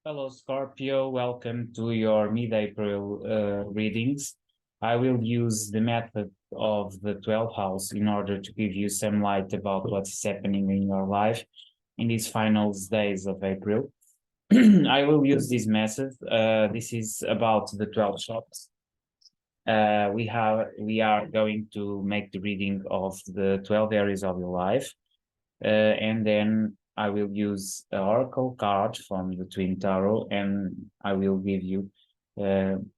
Hello, Scorpio. Welcome to your mid-April readings. I will use the method of the 12th house in order to give you some light about what's happening in your life in these final days of April. I will use this method. This is about the 12 shops. We are going to make the reading of the 12 areas of your life, and then I will use an oracle card from the Twin Tarot, and I will give you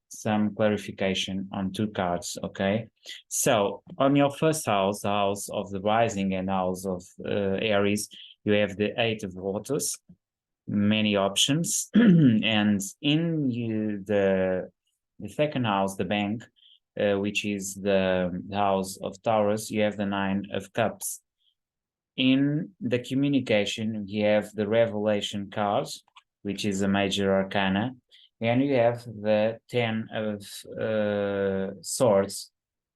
some clarification on two cards, okay? So, on your first house, the house of the rising and house of Aries, you have the Eight of Waters, many options, and in the second house, the bank, which is the house of Taurus, you have the Nine of Cups. In the communication, you have the Revelation card, which is a major arcana, and you have the Ten of Swords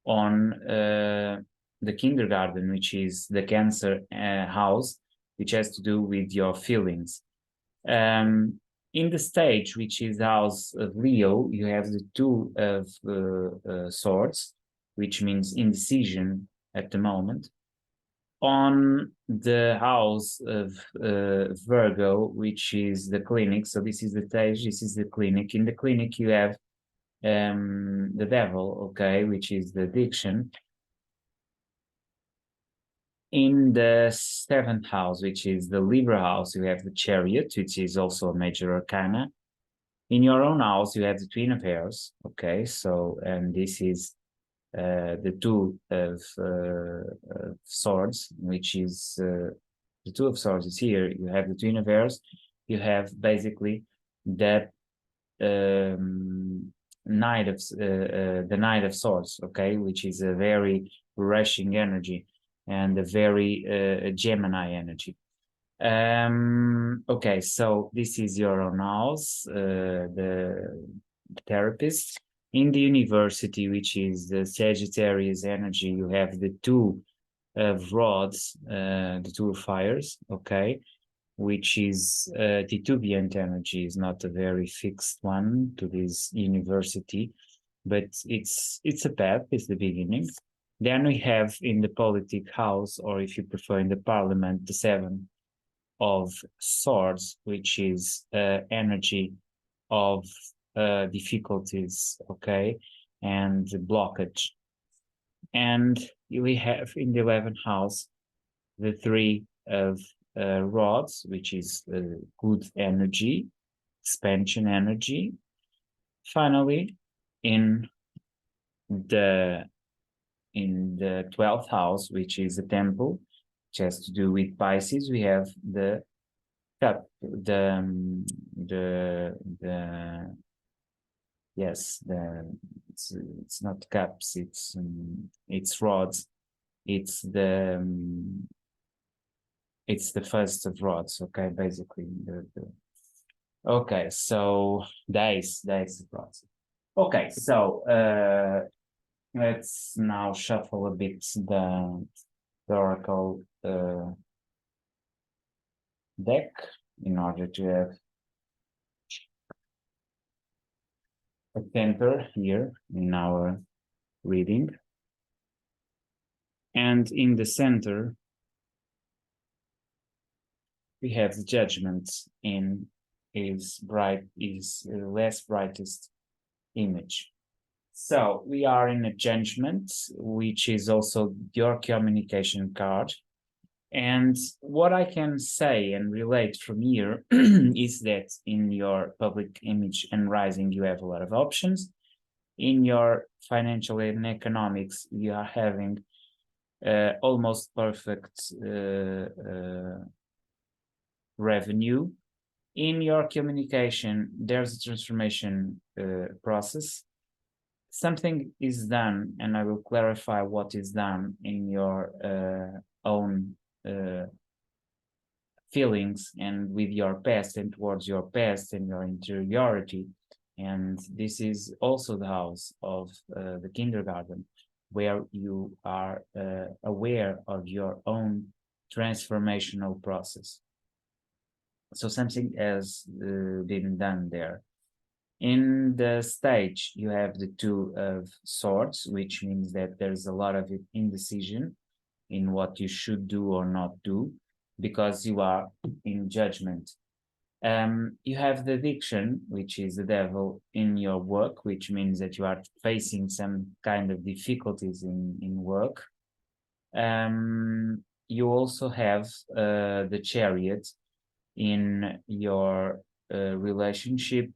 on the kindergarten, which is the Cancer house, which has to do with your feelings. In the stage, which is the house of Leo, you have the Two of Swords, which means indecision at the moment. On the house of Virgo, which is the clinic. So this is the stage, this is the clinic. In the clinic, you have the devil, okay, which is the addiction. In the seventh house, which is the Libra house, you have the Chariot, which is also a major arcana. In your own house, you have the Twin of Airs, okay, so, and this is the Two of Swords, which is the Two of Swords is here. You have the Twin of Airs. You have basically that Knight of the Knight of Swords, okay, which is a very rushing energy and a very Gemini energy. Okay, so this is your own house, the therapist. In the university, which is the Sagittarius energy, you have the Two of Rods, the Two of Fires, okay, which is titubeant energy, is not a very fixed one to this university, but it's a path, it's the beginning. Then we have in the politic house, or if you prefer in the parliament, the Seven of Swords, which is energy of difficulties, okay, and blockage. And we have in the 11th house the Three of Rods, which is good energy, expansion energy. Finally, in the 12th house, which is the temple, which has to do with Pisces, we have the cup, yes, it's not cups, it's rods. It's the first of rods, okay, basically. Okay, so dice of rods. Okay, so let's now shuffle a bit the oracle deck in order to have a center here in our reading. And in the center, we have the Judgment in his less brightest image. So we are in a Judgment, which is also your communication card. And what I can say and relate from here is that in your public image and rising, you have a lot of options. In your financial and economics, you are having almost perfect revenue. In your communication, there's a transformation process. Something is done, and I will clarify what is done in your own feelings and with your past and towards your past and your interiority. And this is also the house of the kindergarten, where you are aware of your own transformational process. So something has been done there. In the stage, you have the Two of Swords, which means that there's a lot of indecision in what you should do or not do because you are in judgment. You have the addiction, which is the devil in your work, which means that you are facing some kind of difficulties in work. You also have the Chariot in your relationship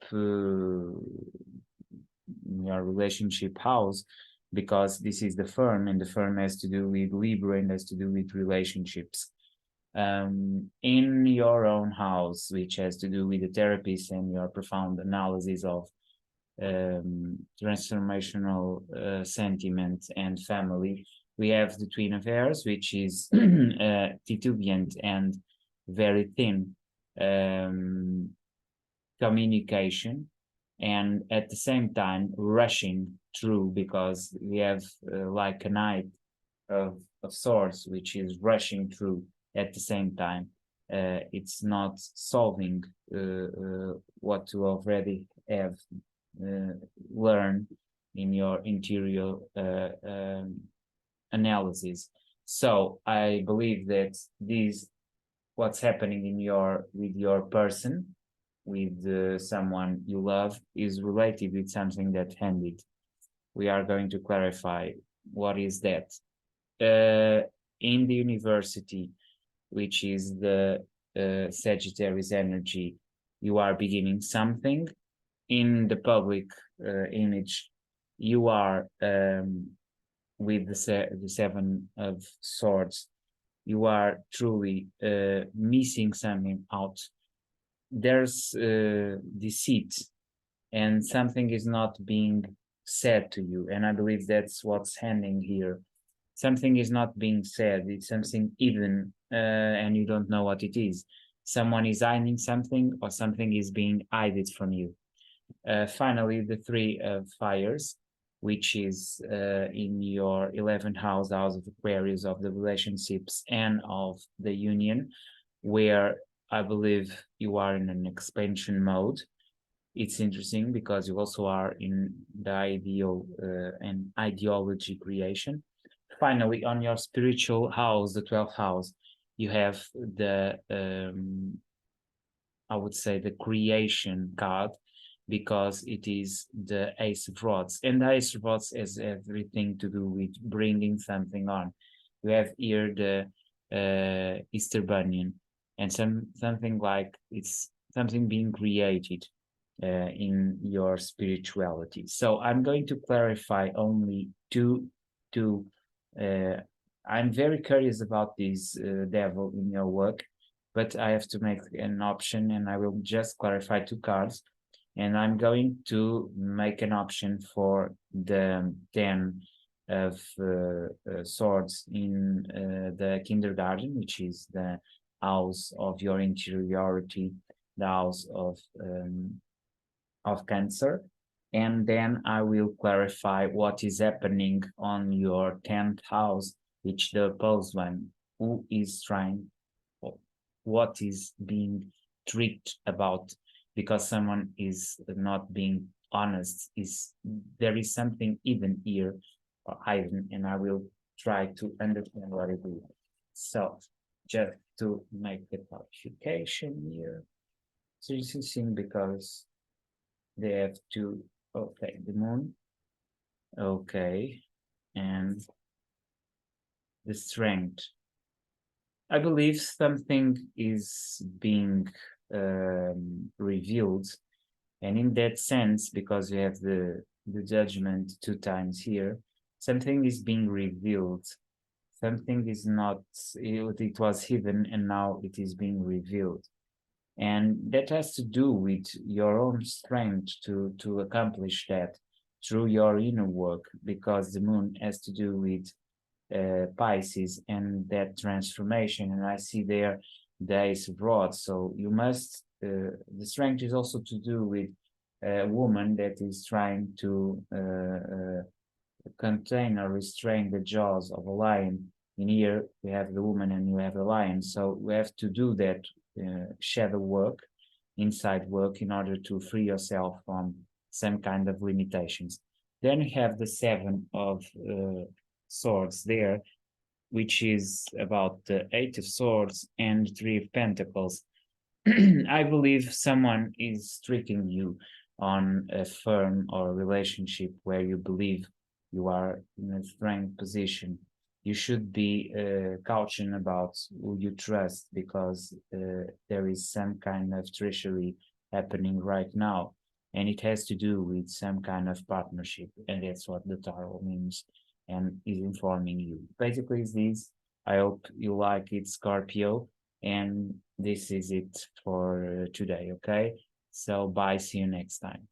house, because this is the firm, and the firm has to do with Libra and has to do with relationships. In your own house, which has to do with the therapist and your profound analysis of transformational sentiment and family, we have the Twin of Airs, which is titubeant and very thin communication, and at the same time rushing through, because we have like a Knight of Swords, which is rushing through at the same time. It's not solving what you already have learned in your interior analysis. So I believe that this, what's happening in with your person, with someone you love, is related with something that ended. We are going to clarify what is that. In the university, which is the Sagittarius energy, you are beginning something. In the public image, you are with the Seven of Swords, you are truly missing something out. There's deceit, and something is not being said to you. And I believe that's what's happening here. Something is not being said, it's something hidden, and you don't know what it is. Someone is hiding something, or something is being hidden from you. Finally, the Three of Fires, which is in your 11th house of Aquarius, of the relationships and of the union, where I believe you are in an expansion mode. It's interesting because you also are in the ideal and ideology creation. Finally, on your spiritual house, the 12th house, you have the I would say the creation card, because it is the Ace of Rods, and the Ace of Rods has everything to do with bringing something on. You have here the Easter Bunyan, and something like it's something being created in your spirituality. So I'm going to clarify only two. I'm very curious about this devil in your work, but I have to make an option, and I will just clarify two cards. And I'm going to make an option for the 10 of swords in the kindergarten, which is the house of your interiority, the house of Cancer. And then I will clarify what is happening on your 10th house, which the opposed one, who is trying, what is being tricked about, because someone is not being honest. There is something hidden here, or hidden, and I will try to understand what it is. So just to make the clarification here, so it's interesting because they have to, okay, the moon, okay, and the strength. I believe something is being revealed, and in that sense, because we have the judgment two times here, something is being revealed. Something is not, it was hidden, and now it is being revealed. And that has to do with your own strength to accomplish that through your inner work, because the moon has to do with Pisces and that transformation. And I see there the Ace of Rods. So you must, the strength is also to do with a woman that is trying to contain or restrain the jaws of a lion. In here, we have the woman and you have the lion. So we have to do that shadow work, inside work, in order to free yourself from some kind of limitations. Then you have the Seven of Swords there, which is about the Eight of Swords and Three of Pentacles. I believe someone is tricking you on a firm or relationship where you believe you are in a strong position. You should be caution about who you trust, because there is some kind of treachery happening right now, and it has to do with some kind of partnership, and that's what the tarot means and is informing you. Basically, it's this. I hope you like it, Scorpio, and this is it for today, okay? So bye, see you next time.